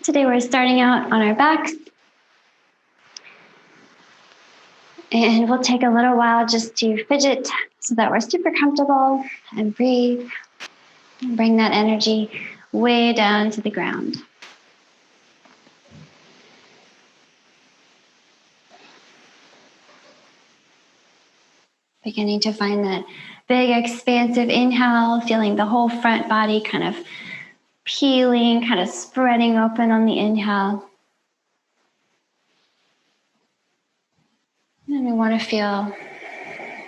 Today we're starting out on our backs, and we'll take a little while just to fidget so that we're super comfortable and breathe and bring that energy way down to the ground. Beginning to find that big expansive inhale, feeling the whole front body kind of peeling, kind of spreading open on the inhale. And then we want to feel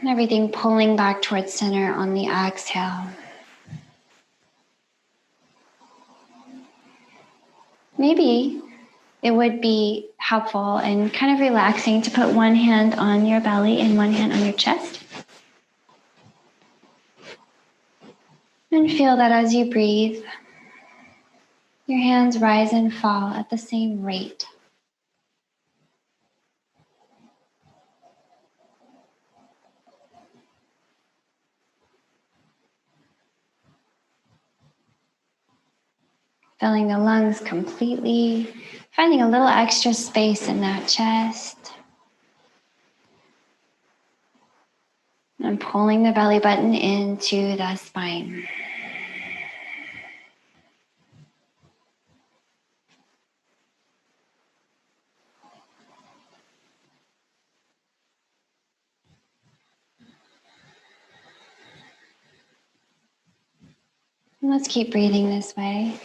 everything pulling back towards center on the exhale. Maybe it would be helpful and kind of relaxing to put one hand on your belly and one hand on your chest. And feel that as you breathe, your hands rise and fall at the same rate. Filling the lungs completely, finding a little extra space in that chest. And pulling the belly button into the spine. And let's keep breathing this way.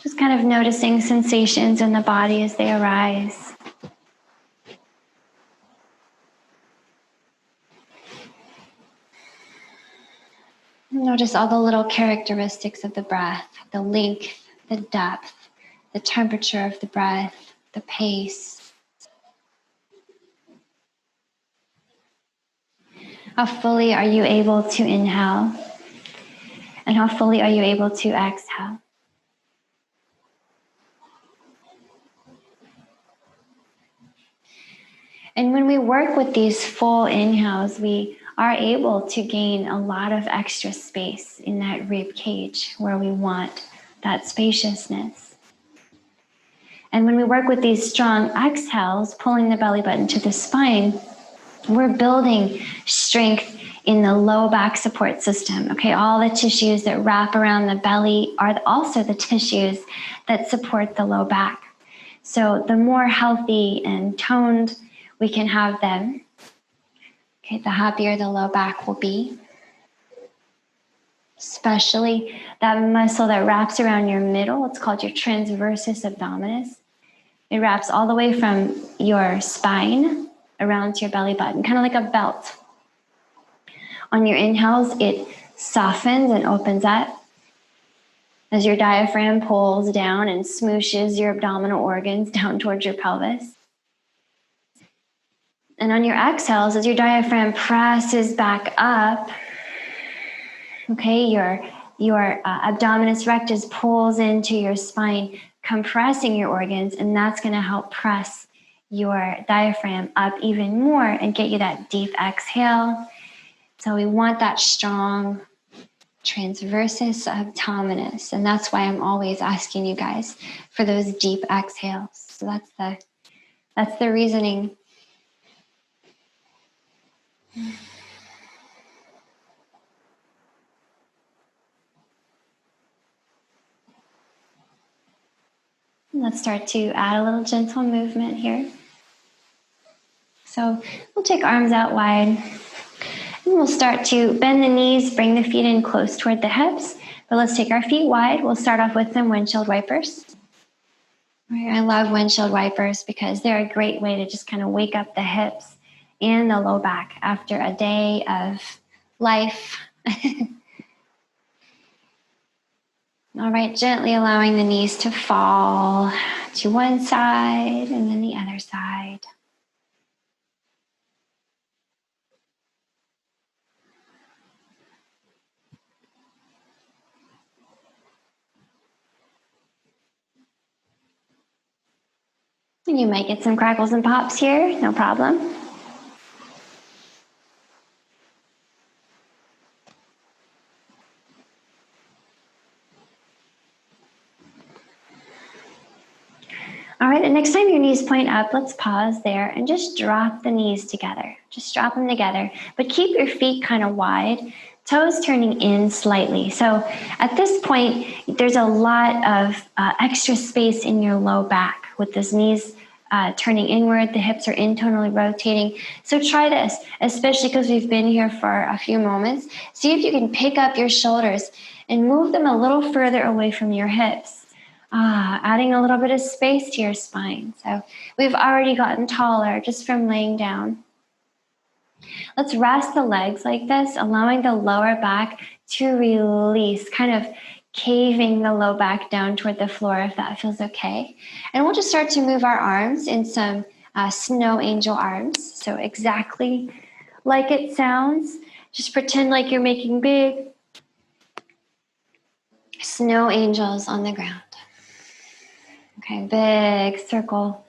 Just kind of noticing sensations in the body as they arise. Notice all the little characteristics of the breath, the length, the depth, the temperature of the breath, the pace. How fully are you able to inhale? And how fully are you able to exhale? And when we work with these full inhales, we are able to gain a lot of extra space in that rib cage where we want that spaciousness. And when we work with these strong exhales, pulling the belly button to the spine, we're building strength in the low back support system. Okay, all the tissues that wrap around the belly are also the tissues that support the low back. So the more healthy and toned we can have them, okay, the happier the low back will be. Especially that muscle that wraps around your middle, it's called your transversus abdominis. It wraps all the way from your spine around to your belly button, kind of like a belt. On your inhales, it softens and opens up as your diaphragm pulls down and smooshes your abdominal organs down towards your pelvis. And on your exhales, as your diaphragm presses back up, okay, your abdominis rectus pulls into your spine, compressing your organs, and that's going to help press your diaphragm up even more and get you that deep exhale. So we want that strong transversus abdominis, and that's why I'm always asking you guys for those deep exhales. So that's the reasoning. Let's start to add a little gentle movement here. So we'll take arms out wide. And we'll start to bend the knees, bring the feet in close toward the hips. But let's take our feet wide. We'll start off with some windshield wipers. I love windshield wipers because they're a great way to just kind of wake up the hips and the low back after a day of life. All right, gently allowing the knees to fall to one side and then the other side. And you might get some crackles and pops here, no problem. All right, the next time your knees point up, let's pause there and just drop the knees together. Just drop them together, but keep your feet kind of wide, toes turning in slightly. So at this point, there's a lot of extra space in your low back with those knees turning inward, the hips are internally rotating. So try this, especially because we've been here for a few moments. See if you can pick up your shoulders and move them a little further away from your hips. Adding a little bit of space to your spine. So we've already gotten taller just from laying down. Let's rest the legs like this, allowing the lower back to release, kind of caving the low back down toward the floor if that feels okay. And we'll just start to move our arms in some snow angel arms. So exactly like it sounds. Just pretend like you're making big snow angels on the ground. Okay, big circle,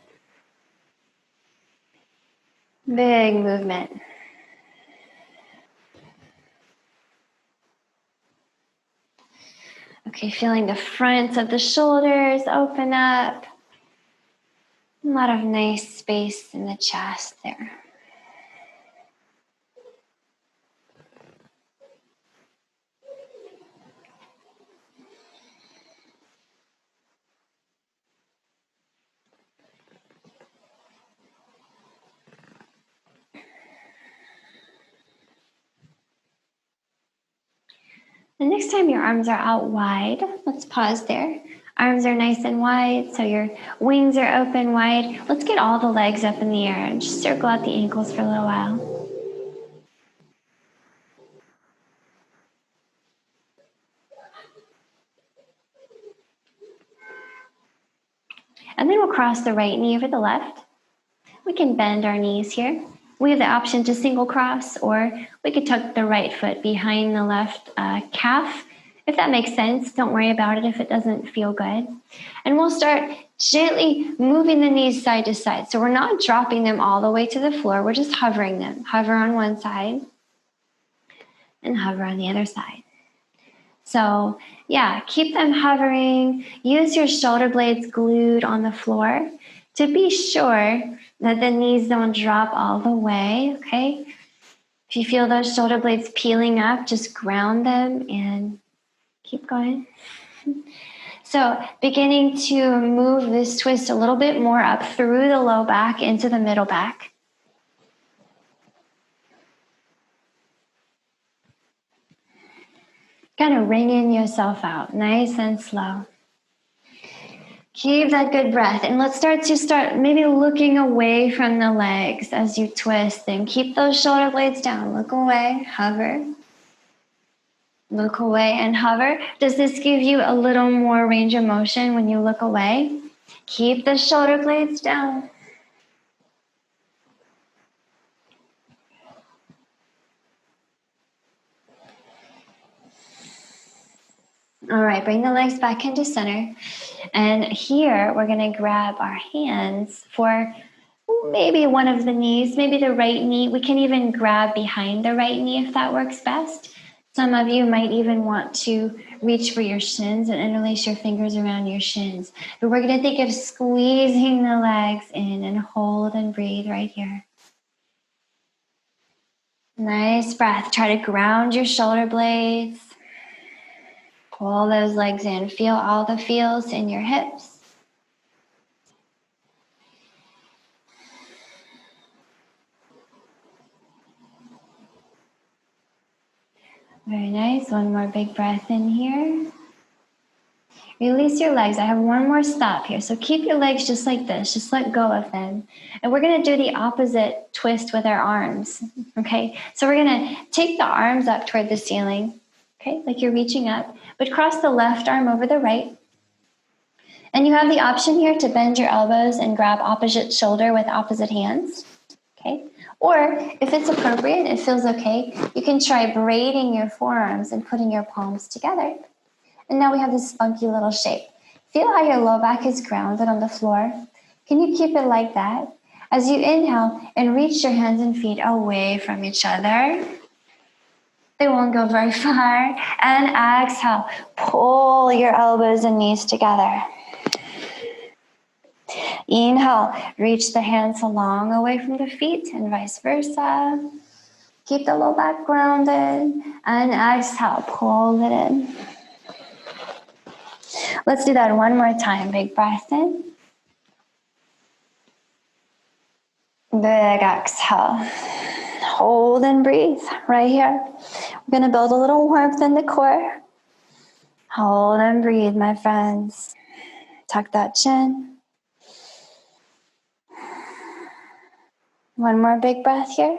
big movement. Okay, feeling the fronts of the shoulders open up. A lot of nice space in the chest there. The next time your arms are out wide, let's pause there. Arms are nice and wide, so your wings are open wide. Let's get all the legs up in the air and just circle out the ankles for a little while. And then we'll cross the right knee over the left. We can bend our knees here. We have the option to single cross, or we could tuck the right foot behind the left calf. If that makes sense, don't worry about it if it doesn't feel good. And we'll start gently moving the knees side to side. So we're not dropping them all the way to the floor. We're just hovering them. Hover on one side and hover on the other side. So yeah, keep them hovering. Use your shoulder blades glued on the floor to be sure that the knees don't drop all the way, okay? If you feel those shoulder blades peeling up, just ground them and keep going. So beginning to move this twist a little bit more up through the low back into the middle back. Kind of wringing yourself out, nice and slow. Keep that good breath. And let's start maybe looking away from the legs as you twist, and keep those shoulder blades down. Look away, hover. Look away and hover. Does this give you a little more range of motion when you look away? Keep the shoulder blades down. All right, bring the legs back into center. And here we're going to grab our hands for maybe one of the knees, maybe the right knee. We can even grab behind the right knee if that works best. Some of you might even want to reach for your shins and interlace your fingers around your shins. But we're going to think of squeezing the legs in and hold and breathe right here. Nice breath. Try to ground your shoulder blades. Pull those legs in. Feel all the feels in your hips. Very nice. One more big breath in here. Release your legs. I have one more stop here. So keep your legs just like this. Just let go of them. And we're going to do the opposite twist with our arms. Okay? So we're going to take the arms up toward the ceiling. Okay? Like you're reaching up. But cross the left arm over the right. And you have the option here to bend your elbows and grab opposite shoulder with opposite hands. Okay? Or if it's appropriate, it feels okay, you can try braiding your forearms and putting your palms together. And now we have this funky little shape. Feel how your low back is grounded on the floor. Can you keep it like that? As you inhale and reach your hands and feet away from each other. They won't go very far. And exhale, pull your elbows and knees together. Inhale, reach the hands long away from the feet and vice versa. Keep the low back grounded. And exhale, pull it in. Let's do that one more time. Big breath in. Big exhale. Hold and breathe right here. We're going to build a little warmth in the core. Hold and breathe, my friends. Tuck that chin. One more big breath here.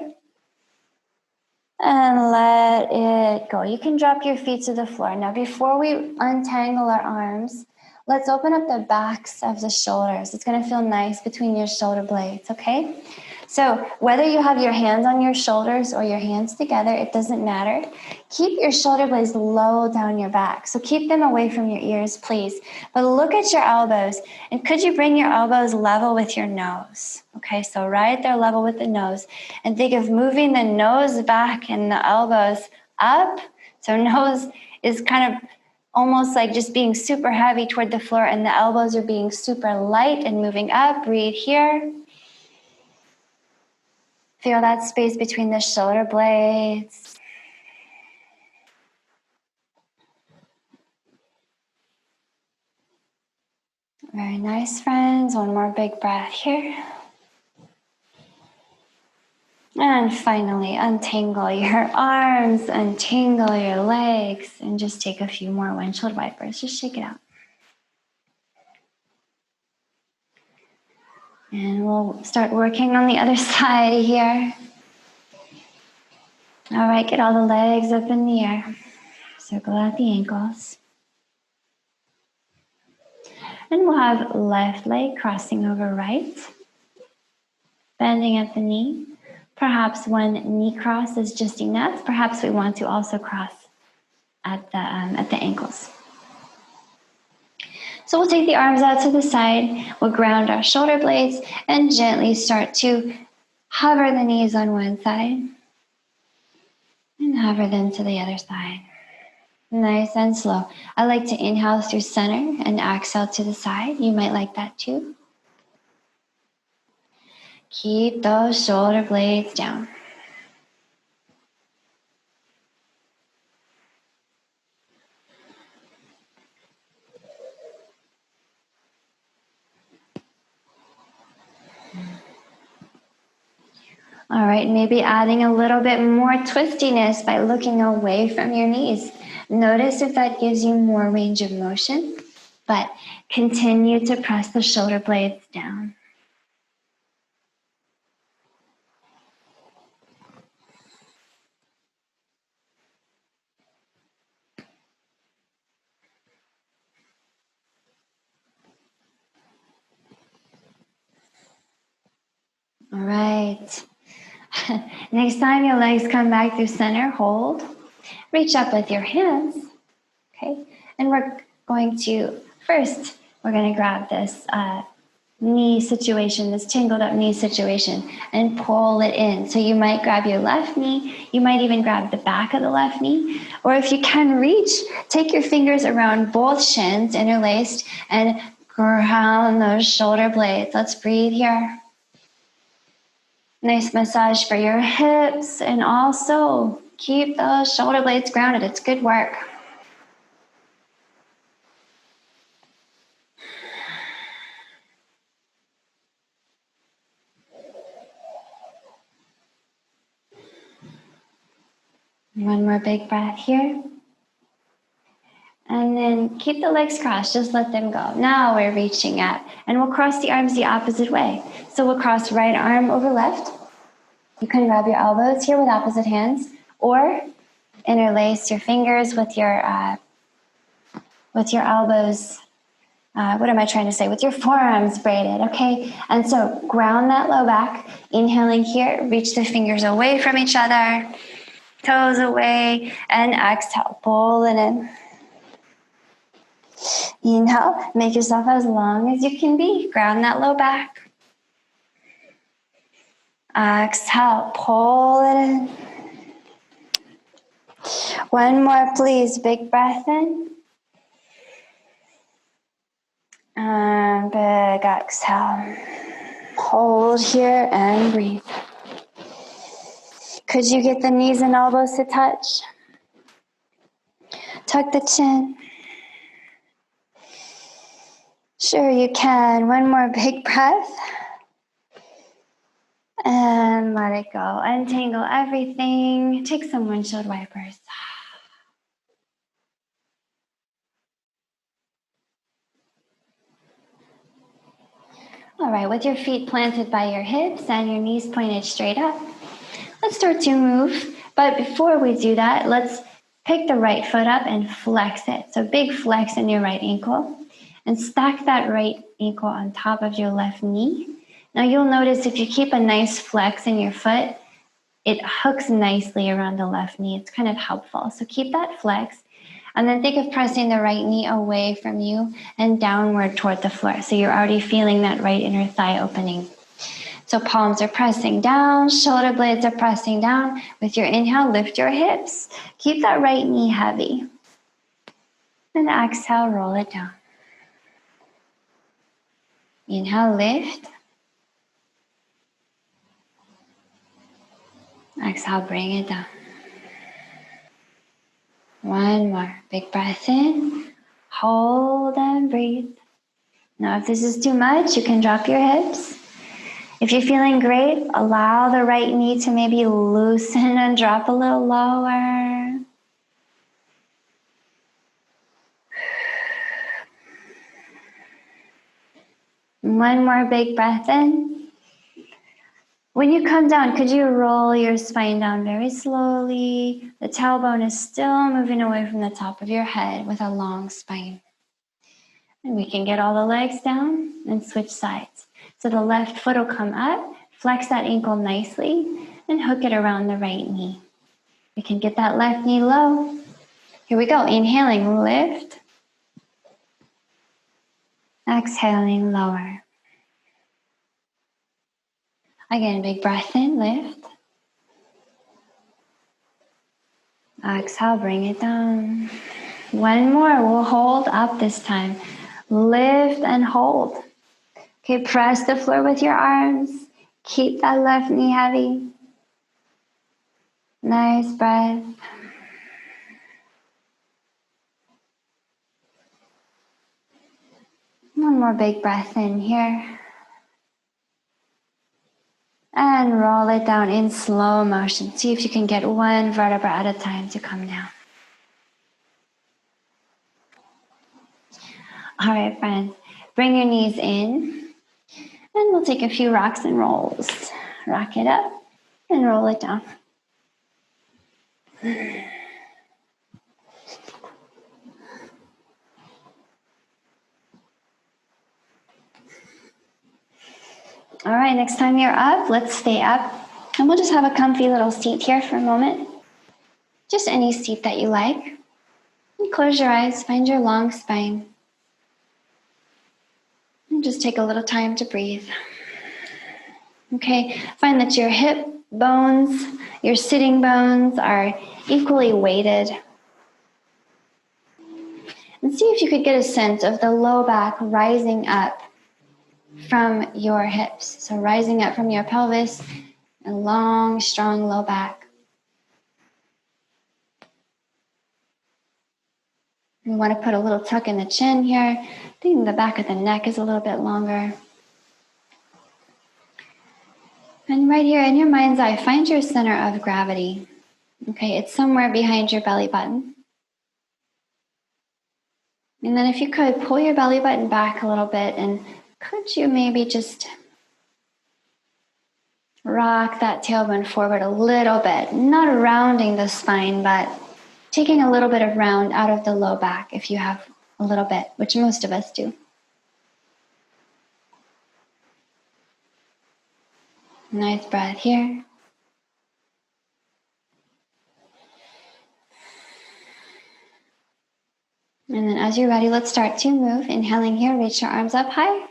And let it go. You can drop your feet to the floor. Now, before we untangle our arms, let's open up the backs of the shoulders. It's going to feel nice between your shoulder blades, okay? So whether you have your hands on your shoulders or your hands together, it doesn't matter. Keep your shoulder blades low down your back. So keep them away from your ears, please. But look at your elbows. And could you bring your elbows level with your nose? Okay, so right there level with the nose. And think of moving the nose back and the elbows up. So nose is kind of almost like just being super heavy toward the floor, and the elbows are being super light and moving up. Breathe here. Feel that space between the shoulder blades. Very nice, friends. One more big breath here. And finally, untangle your arms, untangle your legs, and just take a few more windshield wipers. Just shake it out. And we'll start working on the other side here. All right, get all the legs up in the air. Circle out the ankles. And we'll have left leg crossing over right. Bending at the knee. Perhaps one knee cross is just enough. Perhaps we want to also cross at the ankles. So we'll take the arms out to the side. We'll ground our shoulder blades and gently start to hover the knees on one side and hover them to the other side. Nice and slow. I like to inhale through center and exhale to the side. You might like that too. Keep those shoulder blades down. All right, maybe adding a little bit more twistiness by looking away from your knees. Notice if that gives you more range of motion, but continue to press the shoulder blades down. All right. Next time your legs come back through center, hold. Reach up with your hands, okay? And we're going to, first, we're going to grab this knee situation, this tangled up knee situation, and pull it in. So you might grab your left knee, you might even grab the back of the left knee, or if you can reach, take your fingers around both shins interlaced and ground those shoulder blades. Let's breathe here. Nice massage for your hips, and also keep those shoulder blades grounded. It's good work. One more big breath here. And then keep the legs crossed, just let them go. Now we're reaching up, and we'll cross the arms the opposite way. So we'll cross right arm over left. You can grab your elbows here with opposite hands, or interlace your fingers with your elbows. What am I trying to say? With your forearms braided, okay? And so ground that low back. Inhaling here, reach the fingers away from each other, toes away, and exhale, pull it in. Inhale, make yourself as long as you can be. Ground that low back. Exhale, pull it in. One more, please. Big breath in. And big exhale. Hold here and breathe. Could you get the knees and elbows to touch? Tuck the chin. Sure you can. One more big breath. And let it go. Untangle everything. Take some windshield wipers. All right, with your feet planted by your hips and your knees pointed straight up, let's start to move. But before we do that, let's pick the right foot up and flex it. So big flex in your right ankle and stack that right ankle on top of your left knee. Now you'll notice if you keep a nice flex in your foot, it hooks nicely around the left knee. It's kind of helpful. So keep that flex. And then think of pressing the right knee away from you and downward toward the floor. So you're already feeling that right inner thigh opening. So palms are pressing down, shoulder blades are pressing down. With your inhale, lift your hips. Keep that right knee heavy. Then exhale, roll it down. Inhale, lift. Exhale, bring it down. One more. Big breath in. Hold and breathe. Now, if this is too much, you can drop your hips. If you're feeling great, allow the right knee to maybe loosen and drop a little lower. One more big breath in. When you come down, could you roll your spine down very slowly? The tailbone is still moving away from the top of your head with a long spine. And we can get all the legs down and switch sides. So the left foot will come up, flex that ankle nicely, and hook it around the right knee. We can get that left knee low. Here we go. Inhaling, lift. Exhaling, lower. Again, big breath in, lift. Exhale, bring it down. One more, we'll hold up this time. Lift and hold. Okay, press the floor with your arms. Keep that left knee heavy. Nice breath. One more big breath in here. And roll it down in slow motion. See if you can get one vertebra at a time to come down. All right, friends, bring your knees in. And we'll take a few rocks and rolls. Rock it up and roll it down. All right, next time you're up, let's stay up. And we'll just have a comfy little seat here for a moment. Just any seat that you like. And close your eyes, find your long spine. And just take a little time to breathe. Okay, find that your hip bones, your sitting bones are equally weighted. And see if you could get a sense of the low back rising up from your hips. So rising up from your pelvis, a long, strong low back. You want to put a little tuck in the chin here. I think the back of the neck is a little bit longer. And right here in your mind's eye, find your center of gravity. Okay, it's somewhere behind your belly button. And then if you could, pull your belly button back a little bit, and could you maybe just rock that tailbone forward a little bit, not rounding the spine, but taking a little bit of round out of the low back if you have a little bit, which most of us do. Nice breath here. And then as you're ready, let's start to move. Inhaling here, reach your arms up high.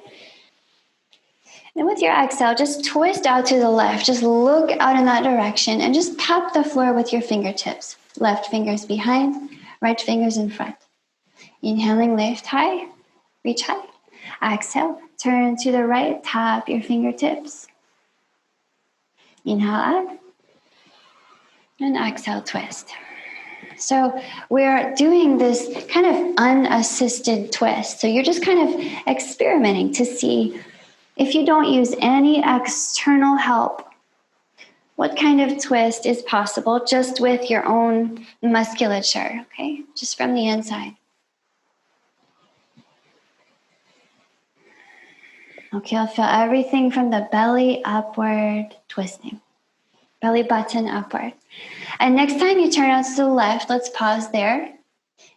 And with your exhale, just twist out to the left. Just look out in that direction and just tap the floor with your fingertips. Left fingers behind, right fingers in front. Inhaling, lift high, reach high. Exhale, turn to the right, tap your fingertips. Inhale up, and exhale, twist. So we're doing this kind of unassisted twist. So you're just kind of experimenting to see if you don't use any external help, what kind of twist is possible just with your own musculature, okay? Just from the inside. Okay, I'll feel everything from the belly upward, twisting. Belly button upward. And next time you turn out to the left, let's pause there.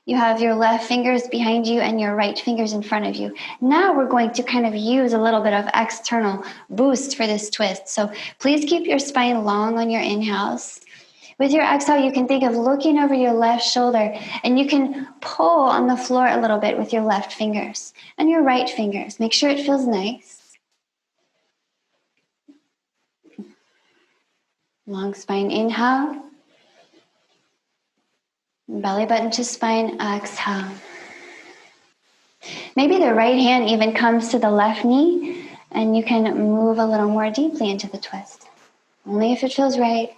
You have your left fingers behind you and your right fingers in front of you. Now we're going to kind of use a little bit of external boost for this twist. So please keep your spine long on your inhales. With your exhale, you can think of looking over your left shoulder, and you can pull on the floor a little bit with your left fingers and your right fingers. Make sure it feels nice. Long spine inhale. Belly button to spine, exhale. Maybe the right hand even comes to the left knee, and you can move a little more deeply into the twist. Only if it feels right.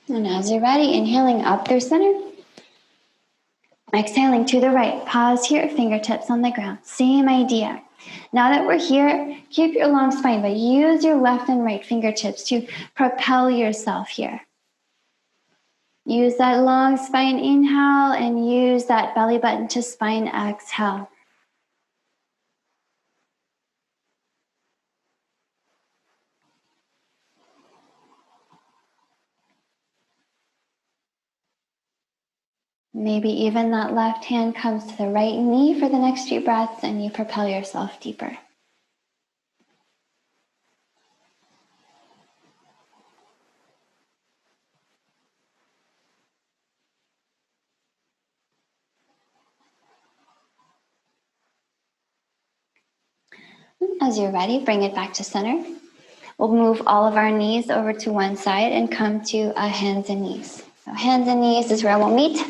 And as you're ready, inhaling up through center. Exhaling to the right. Pause here, fingertips on the ground. Same idea. Now that we're here, keep your long spine, but use your left and right fingertips to propel yourself here. Use that long spine inhale and use that belly button to spine exhale. Maybe even that left hand comes to the right knee for the next few breaths and you propel yourself deeper. As you're ready, bring it back to center. We'll move all of our knees over to one side and come to a hands and knees. So hands and knees is where we'll meet.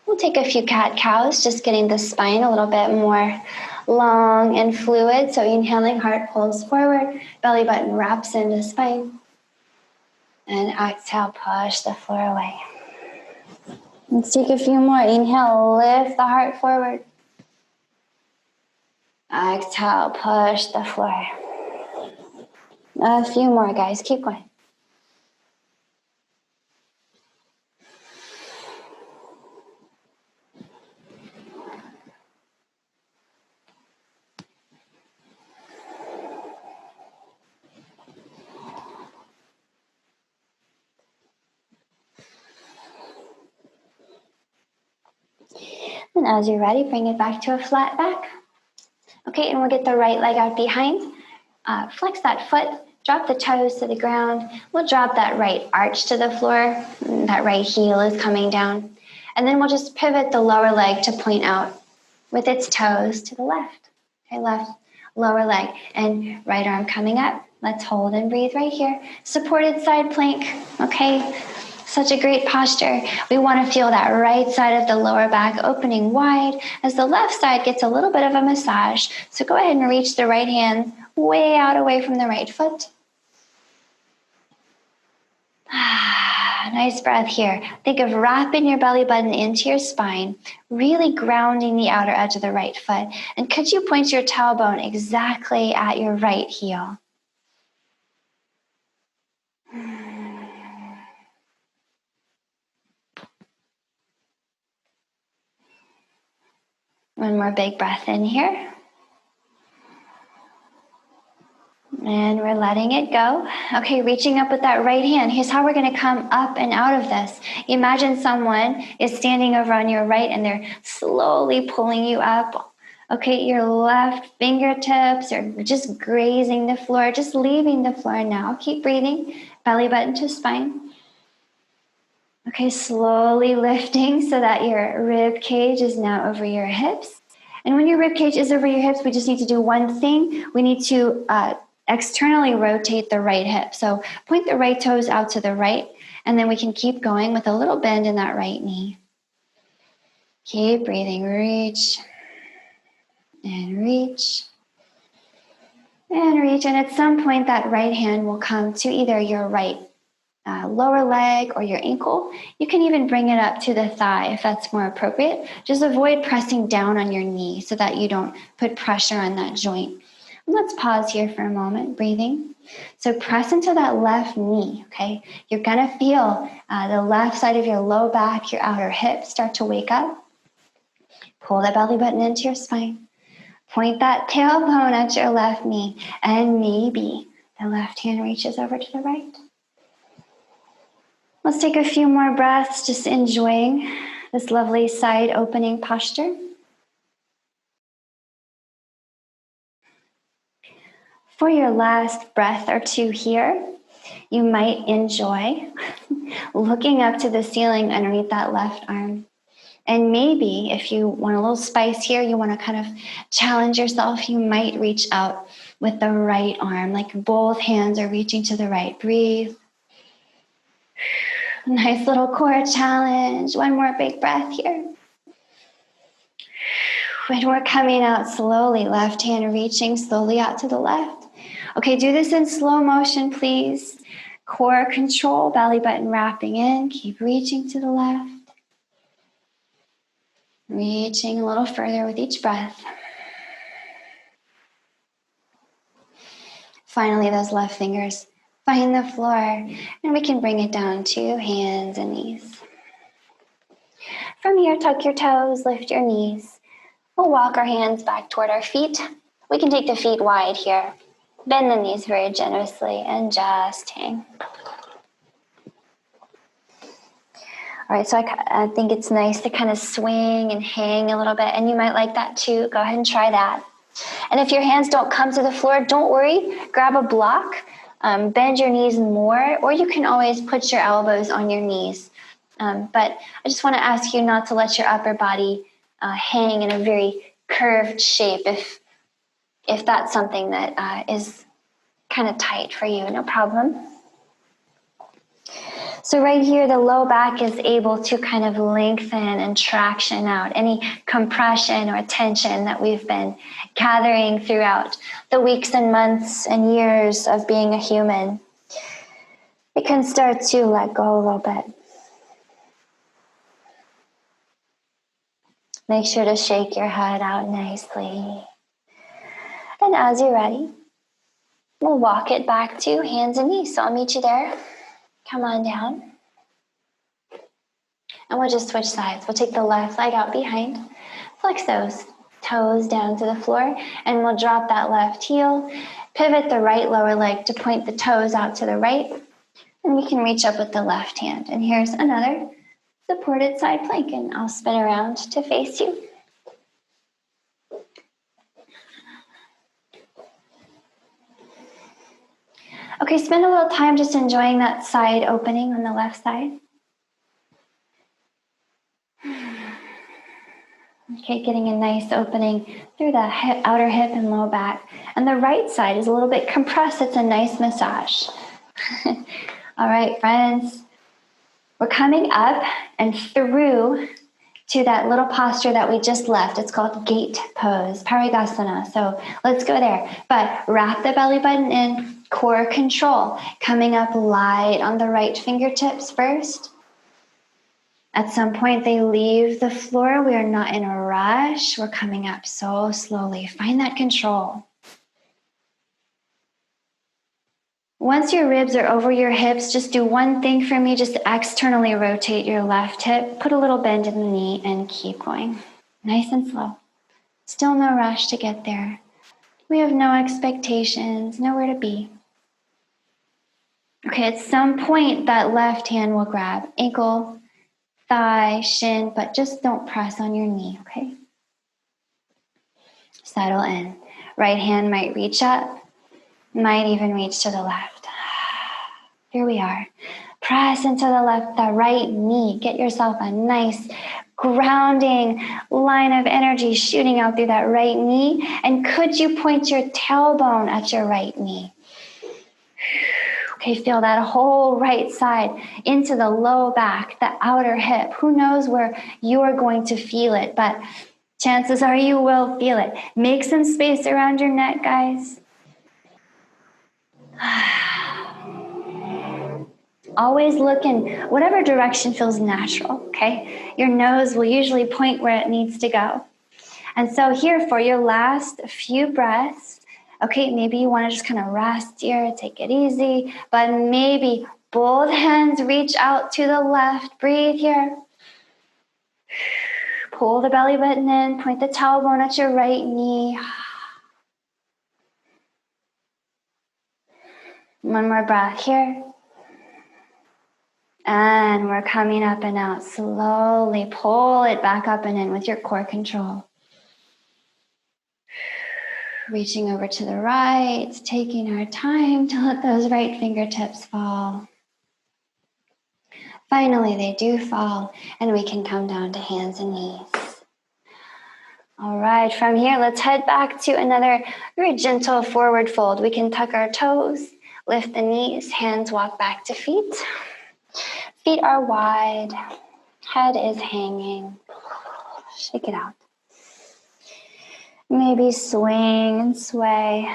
We'll take a few cat-cows, just getting the spine a little bit more long and fluid. So inhaling, heart pulls forward, belly button wraps into the spine. And exhale, push the floor away. Let's take a few more. Inhale, lift the heart forward. Exhale, push the floor. A few more, guys. Keep going. And as you're ready, bring it back to a flat back. Okay, and we'll get the right leg out behind. Flex that foot, drop the toes to the ground. We'll drop that right arch to the floor. That right heel is coming down. And then we'll just pivot the lower leg to point out with its toes to the left. Okay, left lower leg and right arm coming up. Let's hold and breathe right here. Supported side plank, okay? Such a great posture. We want to feel that right side of the lower back opening wide as the left side gets a little bit of a massage. So go ahead and reach the right hand way out away from the right foot. Nice breath here. Think of wrapping your belly button into your spine, really grounding the outer edge of the right foot. And could you point your tailbone exactly at your right heel? One more big breath in here. And we're letting it go. Okay, reaching up with that right hand. Here's how we're going to come up and out of this. Imagine someone is standing over on your right and they're slowly pulling you up. Okay, your left fingertips are just grazing the floor, just leaving the floor now. Keep breathing. Belly button to spine. Okay, slowly lifting so that your rib cage is now over your hips. And when your rib cage is over your hips, we just need to do one thing. We need to externally rotate the right hip. So point the right toes out to the right, and then we can keep going with a little bend in that right knee. Keep breathing. Reach and reach and reach. And at some point, that right hand will come to either your right lower leg or your ankle. You can even bring it up to the thigh if that's more appropriate. Just avoid pressing down on your knee so that you don't put pressure on that joint. Let's pause here for a moment, breathing. So press into that left knee, okay? You're gonna feel the left side of your low back, your outer hip start to wake up. Pull the belly button into your spine. Point that tailbone at your left knee, and maybe the left hand reaches over to the right. Let's take a few more breaths, just enjoying this lovely side opening posture. For your last breath or two here, you might enjoy looking up to the ceiling underneath that left arm. And maybe if you want a little spice here, you want to kind of challenge yourself, you might reach out with the right arm, like both hands are reaching to the right. Breathe. Nice little core challenge. One more big breath here. And we're coming out slowly, left hand reaching slowly out to the left. Okay, do this in slow motion, please. Core control, belly button wrapping in. Keep reaching to the left. Reaching a little further with each breath. Finally, those left fingers find the floor, and we can bring it down to hands and knees. From here, tuck your toes, lift your knees. We'll walk our hands back toward our feet. We can take the feet wide here. Bend the knees very generously and just hang. All right, so I think it's nice to kind of swing and hang a little bit, and you might like that too. Go ahead and try that. And if your hands don't come to the floor, don't worry. Grab a block, bend your knees more, or you can always put your elbows on your knees. But I just want to ask you not to let your upper body hang in a very curved shape if that's something that is kind of tight for you, no problem. So right here, the low back is able to kind of lengthen and traction out any compression or tension that we've been gathering throughout the weeks and months and years of being a human. It can start to let go a little bit. Make sure to shake your head out nicely. And as you're ready, we'll walk it back to hands and knees. So I'll meet you there. Come on down. And we'll just switch sides. We'll take the left leg out behind. Flex those toes down to the floor. And we'll drop that left heel. Pivot the right lower leg to point the toes out to the right. And we can reach up with the left hand. And here's another supported side plank. And I'll spin around to face you. Okay, spend a little time just enjoying that side opening on the left side. Okay, getting a nice opening through the outer hip and low back. And the right side is a little bit compressed. It's a nice massage. All right, friends. We're coming up and through to that little posture that we just left. It's called gate pose, Parigasana. So let's go there. But wrap the belly button in, core control. Coming up light on the right fingertips first. At some point, they leave the floor. We are not in a rush. We're coming up so slowly. Find that control. Once your ribs are over your hips, just do one thing for me. Just externally rotate your left hip. Put a little bend in the knee and keep going. Nice and slow. Still no rush to get there. We have no expectations, nowhere to be. Okay, at some point, that left hand will grab ankle, thigh, shin, but just don't press on your knee, okay? Settle in. Right hand might reach up, might even reach to the left. Here we are. Press into the left, the right knee. Get yourself a nice grounding line of energy shooting out through that right knee. And could you point your tailbone at your right knee? Okay, feel that whole right side into the low back, the outer hip. Who knows where you are going to feel it, but chances are you will feel it. Make some space around your neck, guys. Always look in whatever direction feels natural, okay? Your nose will usually point where it needs to go. And so here for your last few breaths, okay, maybe you want to just kind of rest here, take it easy, but maybe both hands reach out to the left. Breathe here. Pull the belly button in, point the tailbone at your right knee. One more breath here. And we're coming up and out. Slowly pull it back up and in with your core control. Reaching over to the right, taking our time to let those right fingertips fall. Finally, they do fall, and we can come down to hands and knees. All right, from here, let's head back to another very gentle forward fold. We can tuck our toes, lift the knees, hands walk back to feet. Feet are wide, head is hanging. Shake it out. Maybe swing and sway.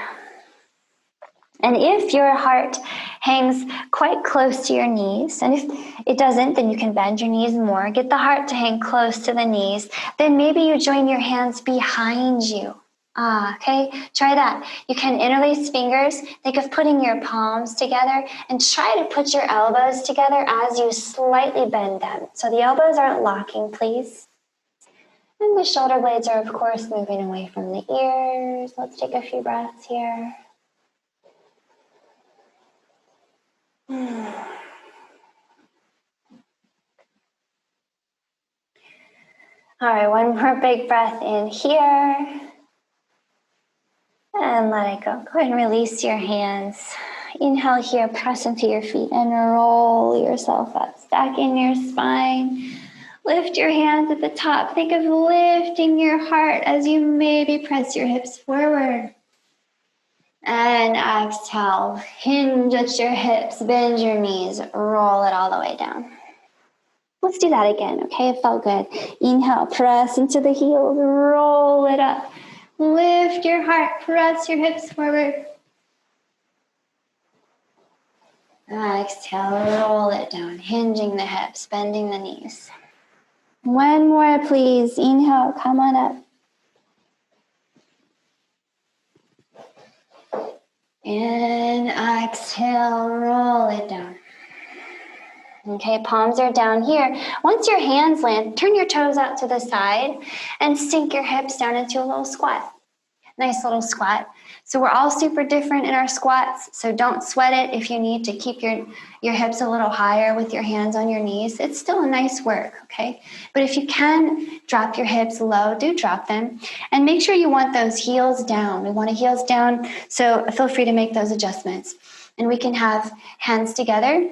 And if your heart hangs quite close to your knees, and if it doesn't, then you can bend your knees more. Get the heart to hang close to the knees. Then maybe you join your hands behind you. Okay, try that. You can interlace fingers. Think of putting your palms together and try to put your elbows together as you slightly bend them. So the elbows aren't locking, please. And the shoulder blades are, of course, moving away from the ears. Let's take a few breaths here. All right, one more big breath in here. And let it go. Go ahead and release your hands. Inhale here, press into your feet and roll yourself up. Stacking your spine. Lift your hands at the top. Think of lifting your heart as you maybe press your hips forward. And exhale, hinge at your hips, bend your knees, roll it all the way down. Let's do that again, okay? It felt good. Inhale, press into the heels, roll it up. Lift your heart, press your hips forward. Exhale, roll it down, hinging the hips, bending the knees. One more, please. Inhale, come on up. And exhale, roll it down. Okay, palms are down here. Once your hands land, turn your toes out to the side and sink your hips down into a little squat. Nice little squat. So we're all super different in our squats, so don't sweat it if you need to keep your hips a little higher with your hands on your knees. It's still a nice work, okay? But if you can drop your hips low, do drop them. And make sure you want those heels down. We want the heels down, so feel free to make those adjustments. And we can have hands together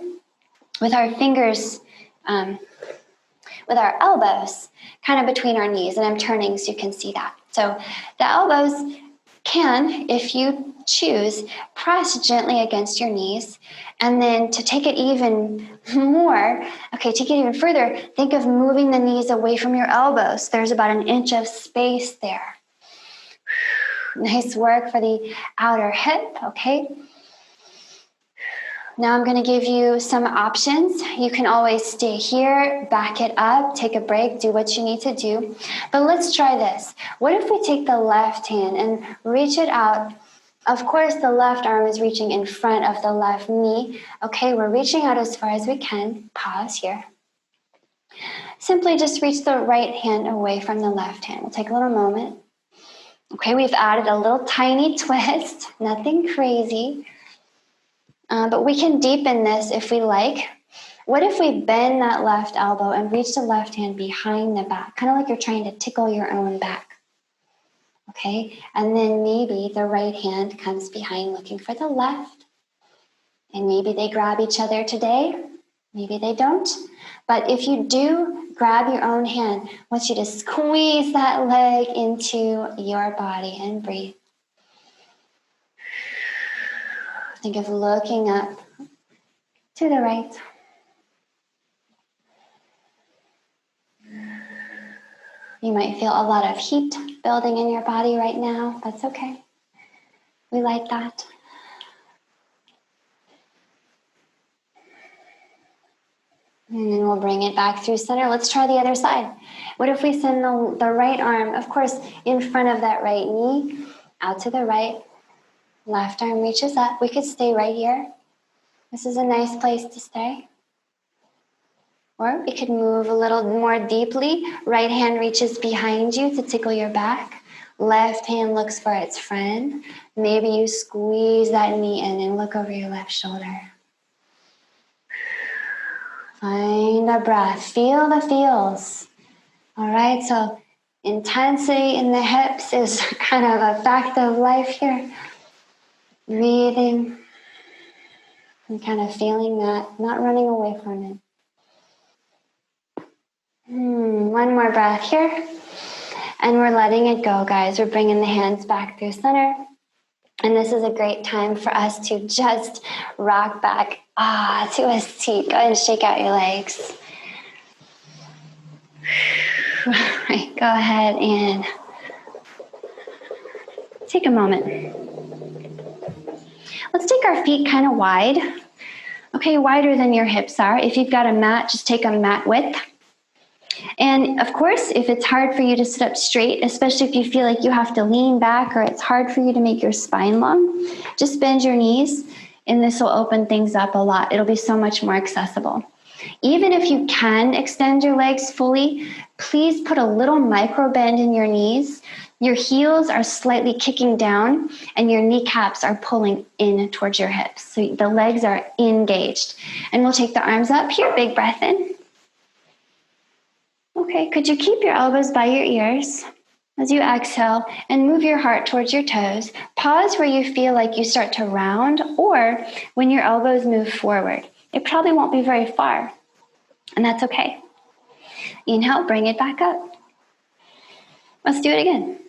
with our fingers, with our elbows kind of between our knees. And I'm turning so you can see that. So the elbows can, if you choose, press gently against your knees. And then to take it even more, okay, take it even further, think of moving the knees away from your elbows. There's about an inch of space there. Nice work for the outer hip, okay? Now I'm going to give you some options. You can always stay here, back it up, take a break, do what you need to do. But let's try this. What if we take the left hand and reach it out? Of course, the left arm is reaching in front of the left knee. Okay, we're reaching out as far as we can. Pause here. Simply just reach the right hand away from the left hand. We'll take a little moment. Okay, we've added a little tiny twist, nothing crazy. But we can deepen this if we like. What if we bend that left elbow and reach the left hand behind the back, kind of like you're trying to tickle your own back? Okay, and then maybe the right hand comes behind looking for the left. And maybe they grab each other today, maybe they don't. But if you do grab your own hand, I want you to squeeze that leg into your body and breathe. Think of looking up to the right. You might feel a lot of heat building in your body right now. That's okay. We like that. And then we'll bring it back through center. Let's try the other side. What if we send the right arm, of course, in front of that right knee, out to the right. Left arm reaches up. We could stay right here. This is a nice place to stay. Or we could move a little more deeply. Right hand reaches behind you to tickle your back. Left hand looks for its friend. Maybe you squeeze that knee in and look over your left shoulder. Find a breath. Feel the feels. All right, so intensity in the hips is kind of a fact of life here. Breathing and kind of feeling that, not running away from it. One more breath here. And we're letting it go, guys. We're bringing the hands back through center. And this is a great time for us to just rock back to a seat. Go ahead and shake out your legs. Right, go ahead and take a moment. Let's take our feet kind of wide. Okay, wider than your hips are. If you've got a mat, just take a mat width. And of course, if it's hard for you to sit up straight, especially if you feel like you have to lean back or it's hard for you to make your spine long, just bend your knees and this will open things up a lot. It'll be so much more accessible. Even if you can extend your legs fully, please put a little micro bend in your knees. Your heels are slightly kicking down and your kneecaps are pulling in towards your hips. So the legs are engaged. And we'll take the arms up here, big breath in. Okay, could you keep your elbows by your ears as you exhale and move your heart towards your toes? Pause where you feel like you start to round or when your elbows move forward. It probably won't be very far, and that's okay. Inhale, bring it back up. Let's do it again.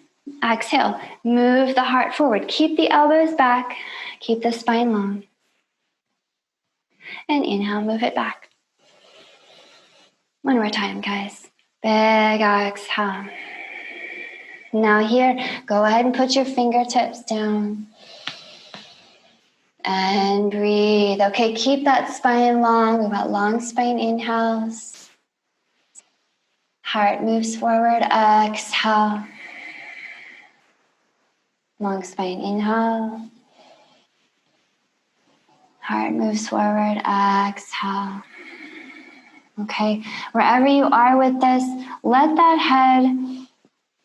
Exhale, move the heart forward. Keep the elbows back, keep the spine long. And inhale, move it back. One more time, guys. Big exhale. Now here, go ahead and put your fingertips down. And breathe. Okay, keep that spine long. We've got long spine inhales. Heart moves forward. Exhale. Long spine inhale. Heart moves forward. Exhale. Okay, wherever you are with this, let that head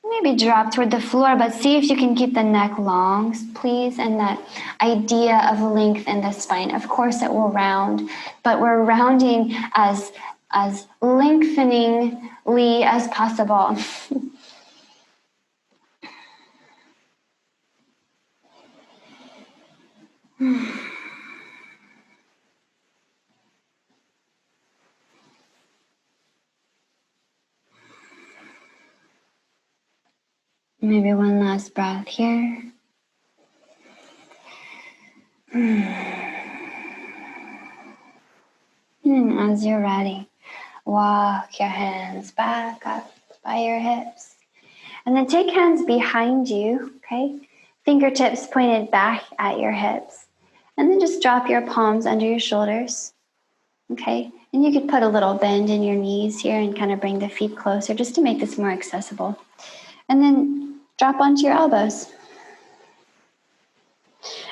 maybe drop toward the floor, but see if you can keep the neck long, please, and that idea of length in the spine. Of course it will round, but we're rounding as lengtheningly as possible. Maybe one last breath here. And as you're ready, walk your hands back up by your hips. And then take hands behind you, okay? Fingertips pointed back at your hips. And then just drop your palms under your shoulders, okay? And you could put a little bend in your knees here and kind of bring the feet closer just to make this more accessible. And then drop onto your elbows.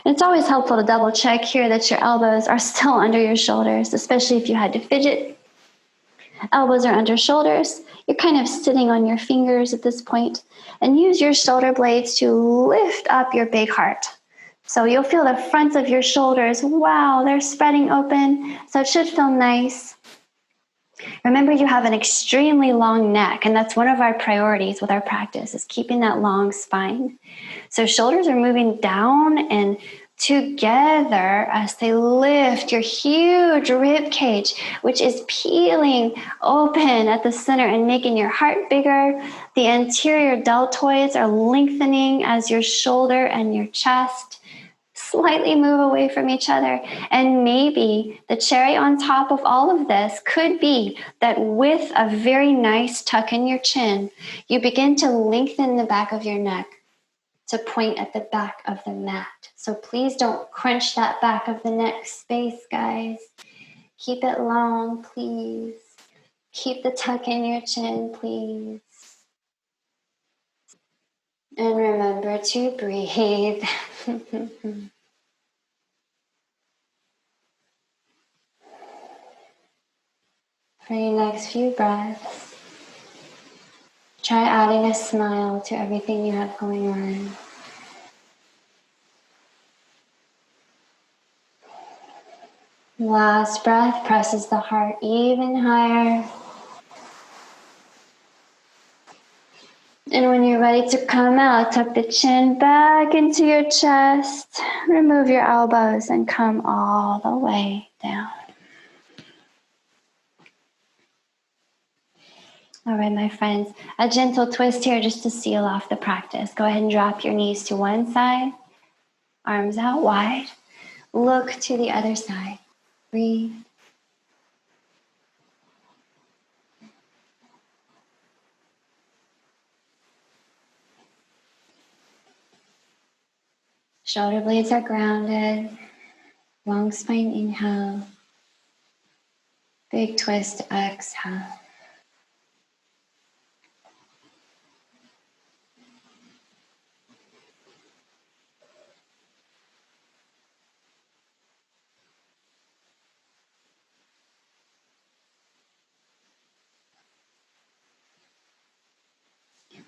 And it's always helpful to double check here that your elbows are still under your shoulders, especially if you had to fidget. Elbows are under shoulders. You're kind of sitting on your fingers at this point, and use your shoulder blades to lift up your big heart. So you'll feel the fronts of your shoulders. Wow, they're spreading open. So it should feel nice. Remember, you have an extremely long neck, and that's one of our priorities with our practice, is keeping that long spine. So shoulders are moving down and together as they lift your huge rib cage, which is peeling open at the center and making your heart bigger. The anterior deltoids are lengthening as your shoulder and your chest slightly move away from each other. And maybe the cherry on top of all of this could be that with a very nice tuck in your chin, you begin to lengthen the back of your neck to point at the back of the mat. So please don't crunch that back of the neck space, guys. Keep it long, please. Keep the tuck in your chin, please. And remember to breathe. For your next few breaths, try adding a smile to everything you have going on. Last breath presses the heart even higher. And when you're ready to come out, tuck the chin back into your chest. Remove your elbows and come all the way down. All right, my friends, a gentle twist here just to seal off the practice. Go ahead and drop your knees to one side, arms out wide. Look to the other side. Breathe. Shoulder blades are grounded. Long spine inhale. Big twist exhale.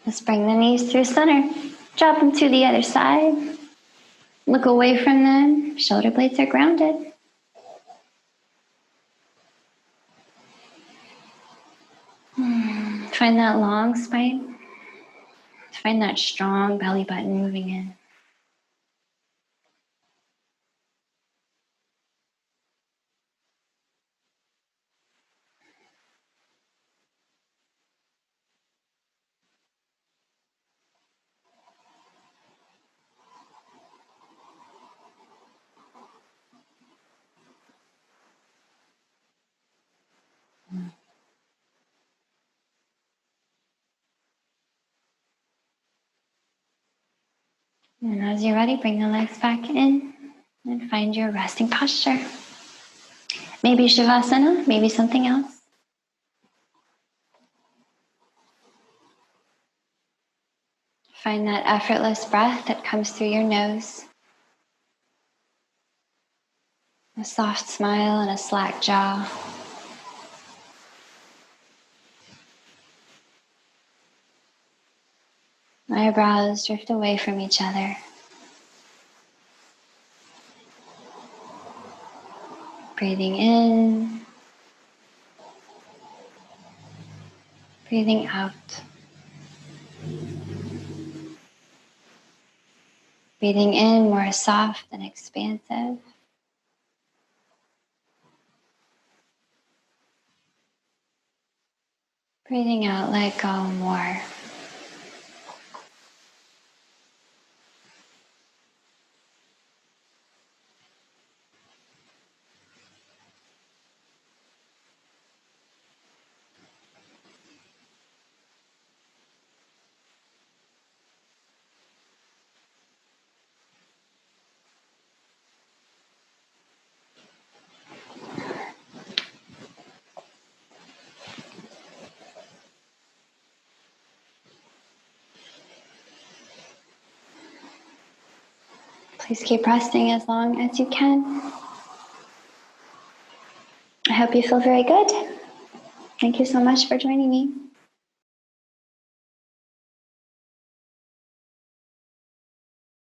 Let's bring the knees through center. Drop them to the other side. Look away from them. Shoulder blades are grounded. Find that long spine. Find that strong belly button moving in. And as you're ready, bring the legs back in and find your resting posture. Maybe Shavasana, maybe something else. Find that effortless breath that comes through your nose. A soft smile and a slack jaw. Eyebrows drift away from each other. Breathing in. Breathing out. Breathing in more soft and expansive. Breathing out, let go more. Please keep resting as long as you can. I hope you feel very good. Thank you so much for joining me.